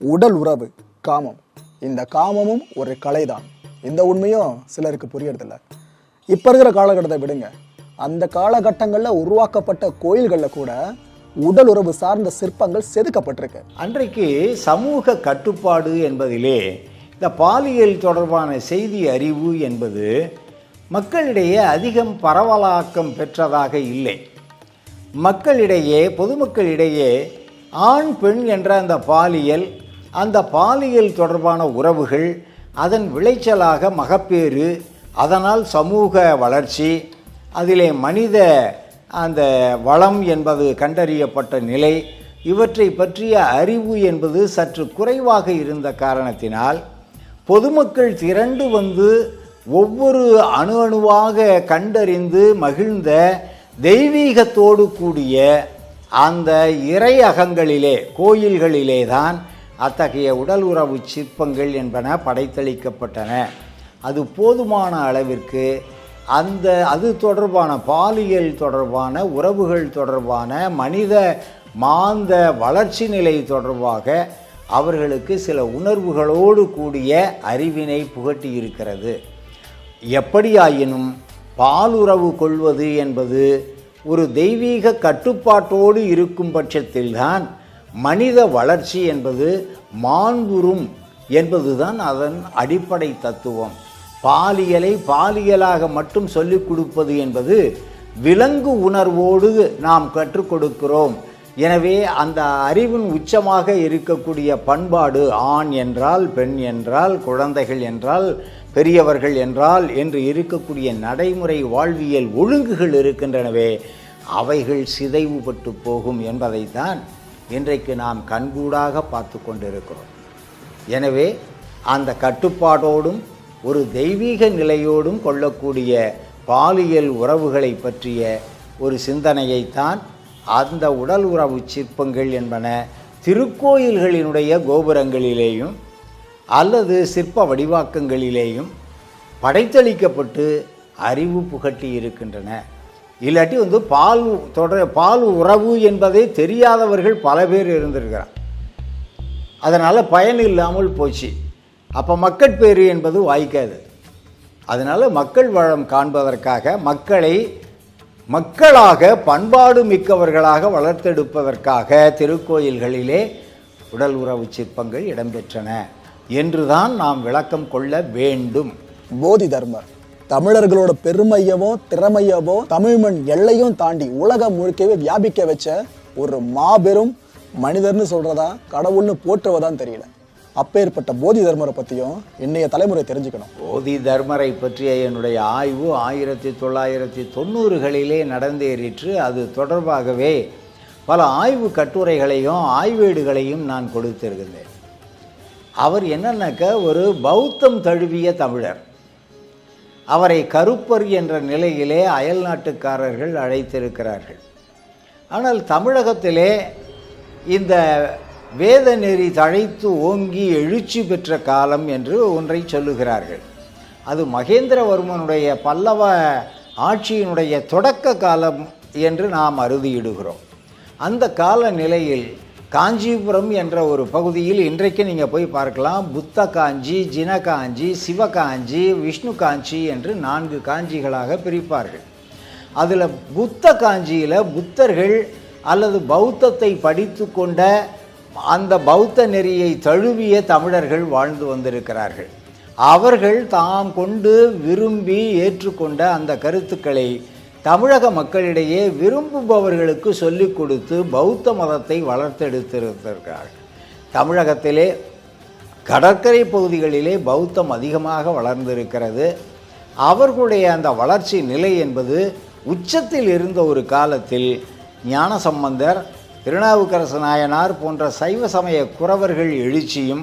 உடல் உறவு, காமம். இந்த காமமும் ஒரு கலைதான். இந்த உண்மையும் சிலருக்கு புரியறதில்ல. இப்போ இருக்கிற காலகட்டத்தை விடுங்க, அந்த காலகட்டங்களில் உருவாக்கப்பட்ட கோயில்களில் கூட உடல் உறவு சார்ந்த சிற்பங்கள் செதுக்கப்பட்டிருக்கு. அன்றைக்கு சமூக கட்டுப்பாடு என்பதிலே இந்த பாலியல் தொடர்பான செய்தி அறிவு என்பது மக்களிடையே அதிகம் பரவலாக்கம் பெற்றதாக இல்லை. மக்களிடையே, பொதுமக்களிடையே ஆண் பெண் என்ற அந்த பாலியல் தொடர்பான உறவுகள், அதன் விளைச்சலாக மகப்பேறு, அதனால் சமூக வளர்ச்சி, அதிலே மனித அந்த வளம் என்பது கண்டறியப்பட்ட நிலை, இவற்றை பற்றிய அறிவு என்பது சற்று குறைவாக இருந்த காரணத்தினால் பொதுமக்கள் திரண்டு வந்து ஒவ்வொரு அணுவாக கண்டறிந்து மகிழ்ந்த தெய்வீகத்தோடு கூடிய அந்த இறையகங்களிலே, கோயில்களிலே தான் அத்தகைய உடல் உறவு சிற்பங்கள் என்பன படைத்தளிக்கப்பட்டன. அது போதுமான அளவிற்கு அது தொடர்பான பாலியல் தொடர்பான உறவுகள் தொடர்பான மனித மாந்த வளர்ச்சி நிலை தொடர்பாக அவர்களுக்கு சில உணர்வுகளோடு கூடிய அறிவினை புகட்டி இருக்கிறது. எப்படியாயினும் பாலுறவு கொள்வது என்பது ஒரு தெய்வீக கட்டுப்பாட்டோடு இருக்கும் பட்சத்தில்தான் மனித வளர்ச்சி என்பது மாண்புறும் என்பதுதான் அதன் அடிப்படை தத்துவம். பாலியலை பாலியலாக மட்டும் சொல்லிக் கொடுப்பது என்பது விலங்கு உணர்வோடு நாம் கற்றுக் கொடுக்கிறோம். எனவே அந்த அறிவின் உச்சமாக இருக்கக்கூடிய பண்பாடு, ஆண் என்றால், பெண் என்றால், குழந்தைகள் என்றால், பெரியவர்கள் என்றால் என்று இருக்கக்கூடிய நடைமுறை வாழ்வியல் ஒழுங்குகள் இருக்கின்றனவே, அவைகள் சிதைவுபட்டு போகும் என்பதைத்தான் இன்றைக்கு நாம் கண்கூடாக பார்த்து கொண்டிருக்கிறோம். எனவே அந்த கட்டுப்பாடோடும் ஒரு தெய்வீக நிலையோடும் கொள்ளக்கூடிய பாலியல் உறவுகளை பற்றிய ஒரு சிந்தனையைத்தான் அந்த உடல் உறவு சிற்பங்கள் என்பன திருக்கோயில்களினுடைய கோபுரங்களிலேயும் அல்லது சிற்ப வடிவாக்கங்களிலேயும் படைத்தளிக்கப்பட்டு அறிவு புகட்டி இருக்கின்றன. இல்லாட்டி பால் உறவு என்பதை தெரியாதவர்கள் பல பேர் இருந்திருக்கிறார். அதனால் பயன் இல்லாமல் போச்சு. அப்போ மக்கட்பேறு என்பது வாய்க்காது. அதனால் மக்கள் வளம் காண்பதற்காக மக்களை மக்களாக பண்பாடு மிக்கவர்களாக வளர்த்தெடுப்பதற்காக திருக்கோயில்களிலே உடல் உறவு சிற்பங்கள் இடம்பெற்றன என்றுதான் நாம் விளக்கம் கொள்ள வேண்டும். போதி தர்மர் தமிழர்களோட பெருமையவோ திறமையவோ தமிழ்மண் எல்லையும் தாண்டி உலகம் முழுக்கவே வியாபிக்க வச்ச ஒரு மாபெரும் மனிதர்னு சொல்றதா கடவுள்னு போற்றுவதான் தெரியல. அப்பேற்பட்ட போதி தர்மரை பற்றியும் இன்னைய தலைமுறை தெரிஞ்சுக்கணும். போதி தர்மரை பற்றிய என்னுடைய ஆய்வு 1990களிலே நடந்தேறிற்று. அது தொடர்பாகவே பல ஆய்வு கட்டுரைகளையும் ஆய்வேடுகளையும் நான் கொடுத்திருக்கிறேன். அவர் என்னன்னாக்க ஒரு பௌத்தம் தழுவிய தமிழர். அவரை கருப்பர் என்ற நிலையிலே அயல் நாட்டுக்காரர்கள் அழைத்திருக்கிறார்கள். ஆனால் தமிழகத்திலே இந்த வேத நெறி தழைத்து ஓங்கி எழுச்சி பெற்ற காலம் என்று ஒன்றை சொல்லுகிறார்கள். அது மகேந்திரவர்மனுடைய பல்லவ ஆட்சியினுடைய தொடக்க காலம் என்று நாம் அறுதியிடுகிறோம். அந்த கால நிலையில் காஞ்சிபுரம் என்ற ஒரு பகுதியில் இன்றைக்கு நீங்கள் போய் பார்க்கலாம். புத்த காஞ்சி, ஜின காஞ்சி, சிவகாஞ்சி, விஷ்ணு காஞ்சி என்று 4 காஞ்சிகளாக பிரிப்பார்கள். அதில் புத்த காஞ்சியில் புத்தர்கள் அல்லது பௌத்தத்தை படித்து கொண்ட அந்த பௌத்த நெறியை தழுவிய தமிழர்கள் வாழ்ந்து வந்திருக்கிறார்கள். அவர்கள் தாம் கொண்டு விரும்பி ஏற்றுக்கொண்ட அந்த கருத்துக்களை தமிழக மக்களிடையே விரும்புபவர்களுக்கு சொல்லிக் கொடுத்து பௌத்த மதத்தை வளர்த்தெடுத்திருக்கிறார்கள். தமிழகத்திலே கடற்கரை பகுதிகளிலே பௌத்தம் அதிகமாக வளர்ந்திருக்கிறது. அவர்களுடைய அந்த வளர்ச்சி நிலை என்பது உச்சத்தில் இருந்த ஒரு காலத்தில் ஞானசம்பந்தர், திருநாவுக்கரசு நாயனார் போன்ற சைவ சமய குறவர்கள் எழுச்சியும்,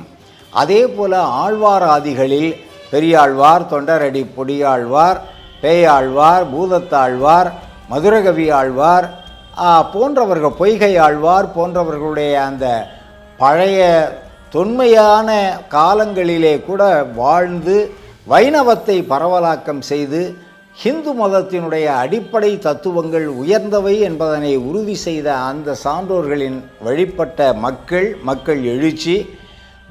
அதே போல ஆழ்வாராதிகளில் பெரியாழ்வார், தொண்டரடி பொடியாழ்வார், பேயாழ்வார், பூதத்தாழ்வார், மதுரகவி ஆழ்வார் போன்றவர்கள், பொய்கை ஆழ்வார் போன்றவர்களுடைய அந்த பழைய தொன்மையான காலங்களிலே கூட வாழ்ந்து வைணவத்தை பரவலாக்கம் செய்து ஹிந்து மதத்தினுடைய அடிப்படை தத்துவங்கள் உயர்ந்தவை என்பதனை உறுதி செய்த அந்த சான்றோர்களின் வழிபட்ட மக்கள் எழுச்சி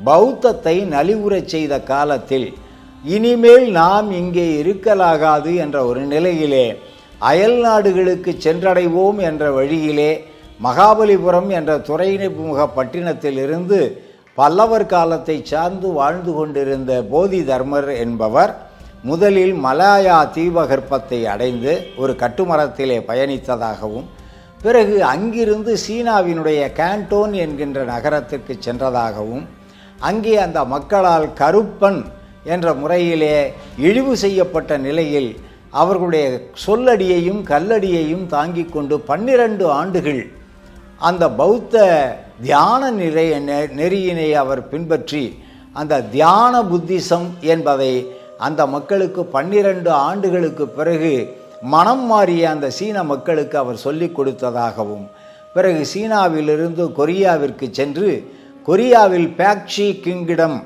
பௌத்தத்தை நலிவுறச் செய்த காலத்தில் இனிமேல் நாம் இங்கே இருக்கலாகாது என்ற ஒரு நிலையிலே அயல் நாடுகளுக்கு சென்றடைவோம் என்ற வழியிலே மகாபலிபுரம் என்ற துறைமுக பட்டினத்திலிருந்து பல்லவர் காலத்தை சார்ந்து வாழ்ந்து கொண்டிருந்த போதி தர்மர் என்பவர் முதலில் மலாயா தீபகற்பத்தை அடைந்து ஒரு கட்டுமரத்திலே பயணித்ததாகவும், பிறகு அங்கிருந்து சீனாவினுடைய கேண்டோன் என்கின்ற நகரத்திற்கு சென்றதாகவும், அங்கே அந்த மக்களால் கருப்பன் என்ற முறையிலே இழிவு செய்யப்பட்ட நிலையில் அவர்களுடைய சொல்லடியையும் கல்லடியையும் தாங்கிக் கொண்டு 12 ஆண்டுகள் அந்த பௌத்த தியான நெறியினை அவர் பின்பற்றி அந்த தியான புத்திசம் என்பதை அந்த மக்களுக்கு 12 ஆண்டுகளுக்கு பிறகு மனம் மாறிய அந்த சீன மக்களுக்கு அவர் சொல்லிக் கொடுத்ததாகவும், பிறகு சீனாவிலிருந்து கொரியாவிற்கு சென்று கொரியாவில் பேக்ஷி கிங்கிடம்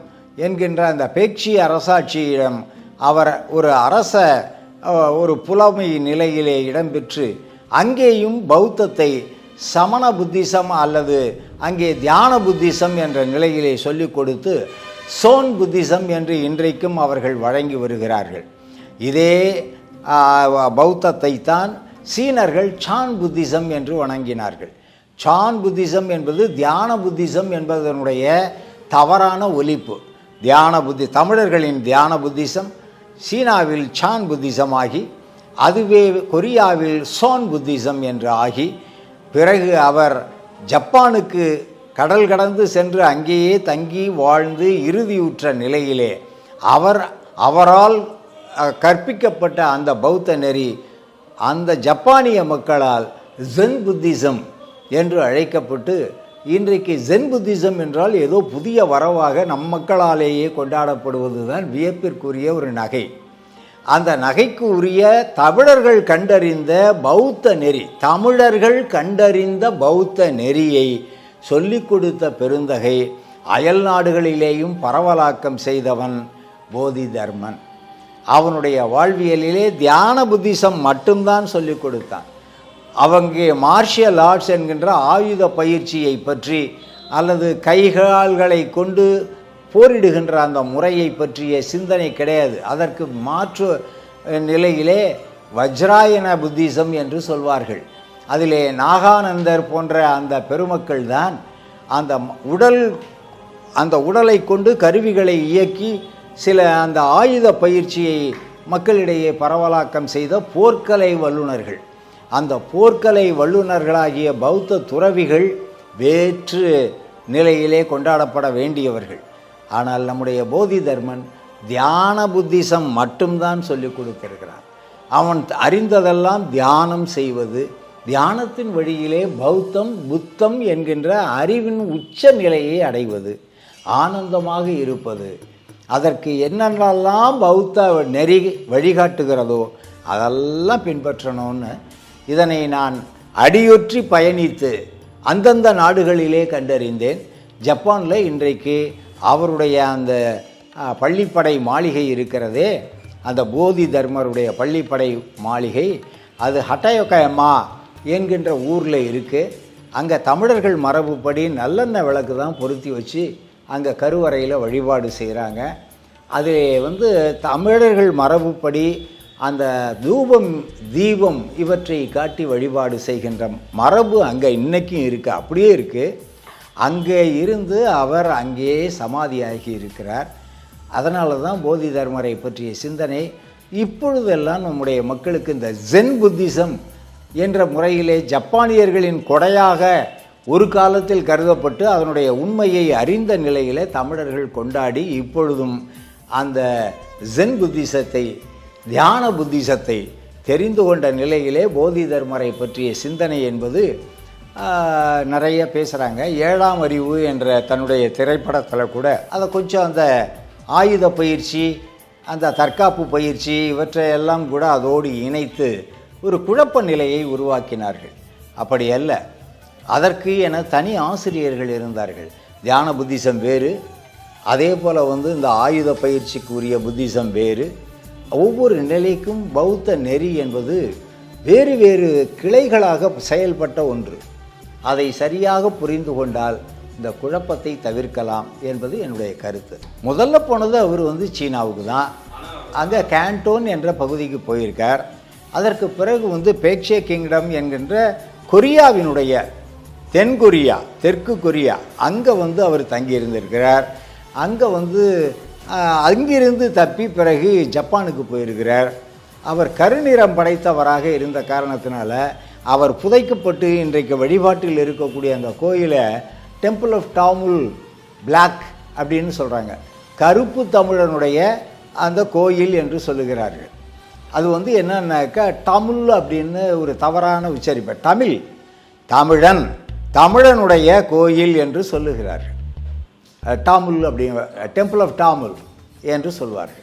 என்கின்ற அந்த பேக்ஷி அரசாட்சியிடம் அவர் ஒரு புலமை நிலையிலே இடம்பெற்று அங்கேயும் பௌத்தத்தை சமண புத்திசம் அல்லது அங்கே தியான புத்திசம் என்ற நிலையிலே சொல்லிக் கொடுத்து சோன் புத்திசம் என்று இன்றைக்கும் அவர்கள் வழங்கி வருகிறார்கள். இதே பௌத்தத்தை தான் சீனர்கள் சான் புத்திசம் என்று வணங்கினார்கள். சான் புத்திசம் என்பது தியான புத்திசம் என்பதனுடைய தவறான ஒலிப்பு. தமிழர்களின் தியான புத்திசம் சீனாவில் சான் புத்திசம் ஆகி, அதுவே கொரியாவில் சோன் புத்திசம் என்று ஆகி, பிறகு அவர் ஜப்பானுக்கு கடல் கடந்து சென்று அங்கேயே தங்கி வாழ்ந்து இறுதியுற்ற நிலையிலே அவரால் கற்பிக்கப்பட்ட அந்த பௌத்த நெறி அந்த ஜப்பானிய மக்களால் ஜென் புத்திசம் என்று அழைக்கப்பட்டு, இன்றைக்கு ஜென் புத்திசம் என்றால் ஏதோ புதிய வரவாக நம் மக்களாலேயே கொண்டாடப்படுவது தான் வியப்பிற்குரிய ஒரு நகை. அந்த நகைக்கு உரிய தமிழர்கள் கண்டறிந்த பௌத்த நெறியை சொல்லிக் கொடுத்த பெருந்தகை அயல் நாடுகளிலேயும் பரவலாக்கம் செய்தவன் போதி தர்மன். அவனுடைய வாழ்வியலிலே தியான புத்திசம் மட்டும்தான் சொல்லிக் கொடுத்தான். அவங்க மார்ஷியல் ஆர்ட்ஸ் என்கின்ற ஆயுத பயிற்சியை பற்றி அல்லது கைகால்களை கொண்டு போரிடுகின்ற அந்த முறையை பற்றிய சிந்தனை கிடையாது. அதற்கு மாற்று நிலையிலே வஜ்ராயன புத்திசம் என்று சொல்வார்கள். அதிலே நாகானந்தர் போன்ற அந்த பெருமக்கள் தான் அந்த உடலை கொண்டு கருவிகளை இயக்கி சில அந்த ஆயுத பயிற்சியை மக்களிடையே பரவலாக்கம் செய்த போர்க்கலை வல்லுநர்கள். அந்த போர்க்கலை வல்லுநர்களாகிய பௌத்த துறவிகள் வேற்று நிலையிலே கொண்டாடப்பட வேண்டியவர்கள். ஆனால் நம்முடைய போதி தர்மன் தியான புத்திசம் மட்டும்தான் சொல்லிக் கொடுத்திருக்கிறார். அவன் அறிந்ததெல்லாம் தியானம் செய்வது, தியானத்தின் வழியிலே புத்தம் என்கின்ற அறிவின் உச்ச நிலையை அடைவது, ஆனந்தமாக இருப்பது. அதற்கு என்னென்னலாம் பௌத்த நெறி வழிகாட்டுகிறதோ அதெல்லாம் பின்பற்றணும்னு இதனை நான் அடியொற்றி பயணித்து அந்தந்த நாடுகளிலே கண்டறிந்தேன். ஜப்பானில் இன்றைக்கு அவருடைய அந்த பள்ளிப்படை மாளிகை இருக்கிறதே, அந்த போதி தர்மருடைய பள்ளிப்படை மாளிகை, அது ஹட்டயோகயமா என்கின்ற ஊரில் இருக்குது. அங்கே தமிழர்கள் மரபுப்படி நல்லெண்ணெய் விளக்கு தான் பொருத்தி வச்சு அங்கே கருவறையில் வழிபாடு செய்கிறாங்க. அது தமிழர்கள் மரபுப்படி அந்த தீபம் இவற்றை காட்டி வழிபாடு செய்கின்ற மரபு அங்கே இன்றைக்கும் இருக்குது, அப்படியே இருக்குது. அங்கே இருந்து அவர் அங்கேயே சமாதியாகி இருக்கிறார். அதனால தான் போதி தர்மரை பற்றிய சிந்தனை இப்பொழுதெல்லாம் நம்முடைய மக்களுக்கு இந்த ஜென் புத்திசம் என்ற முறையிலே ஜப்பானியர்களின் கொடையாக ஒரு காலத்தில் கருதப்பட்டு அதனுடைய உண்மையை அறிந்த நிலையிலே தமிழர்கள் கொண்டாடி இப்பொழுதும் அந்த ஜென் புத்திசத்தை, தியான புத்திசத்தை தெரிந்து கொண்ட நிலையிலே போதி தர்மரை பற்றிய சிந்தனை என்பது நிறைய பேசுகிறாங்க. 7ஆம் அறிவு என்ற தன்னுடைய திரைப்படத்தில் கூட அதை கொஞ்சம் அந்த ஆயுத பயிற்சி, அந்த தற்காப்பு பயிற்சி இவற்றையெல்லாம் கூட அதோடு இணைத்து ஒரு குழப்ப நிலையை உருவாக்கினார்கள். அப்படி அல்ல, அதற்கு என தனி ஆசிரியர்கள் இருந்தார்கள். தியான புத்திசம் வேறு, அதே போல் இந்த ஆயுத பயிற்சிக்கு உரிய புத்திசம் வேறு. ஒவ்வொரு நிலைக்கும் பௌத்த நெறி என்பது வேறு வேறு கிளைகளாக செயல்பட்ட ஒன்று. அதை சரியாக புரிந்து கொண்டால் இந்த குழப்பத்தை தவிர்க்கலாம் என்பது என்னுடைய கருத்து. முதல்ல போனது அவர் சீனாவுக்கு தான். அங்கே கேண்டோன் என்ற பகுதிக்கு போயிருக்கார். அதற்கு பிறகு பேக்ஷே கிங்டம் என்கின்ற கொரியாவினுடைய தென்கொரியா, தெற்கு கொரியா, அங்கே அவர் தங்கியிருந்திருக்கிறார். அங்கே அங்கிருந்து தப்பி பிறகு ஜப்பானுக்கு போயிருக்கிறார். அவர் கருநிறம் படைத்தவராக இருந்த காரணத்தினால அவர் புதைக்கப்பட்டு இன்றைக்கு வழிபாட்டில் இருக்கக்கூடிய அந்த கோயிலை டெம்பிள் ஆஃப் டாமுல் பிளாக் அப்படின்னு சொல்கிறாங்க. கருப்பு தமிழனுடைய அந்த கோயில் என்று சொல்லுகிறார்கள். அது என்னன்னாக்கா தமிழ் அப்படின்னு ஒரு தவறான உச்சரிப்பு. தமிழன், தமிழனுடைய கோயில் என்று சொல்லுகிறார்கள். டாமுல் அப்படிங்கிற டெம்பிள் ஆஃப் டாமுல் என்று சொல்வார்கள்.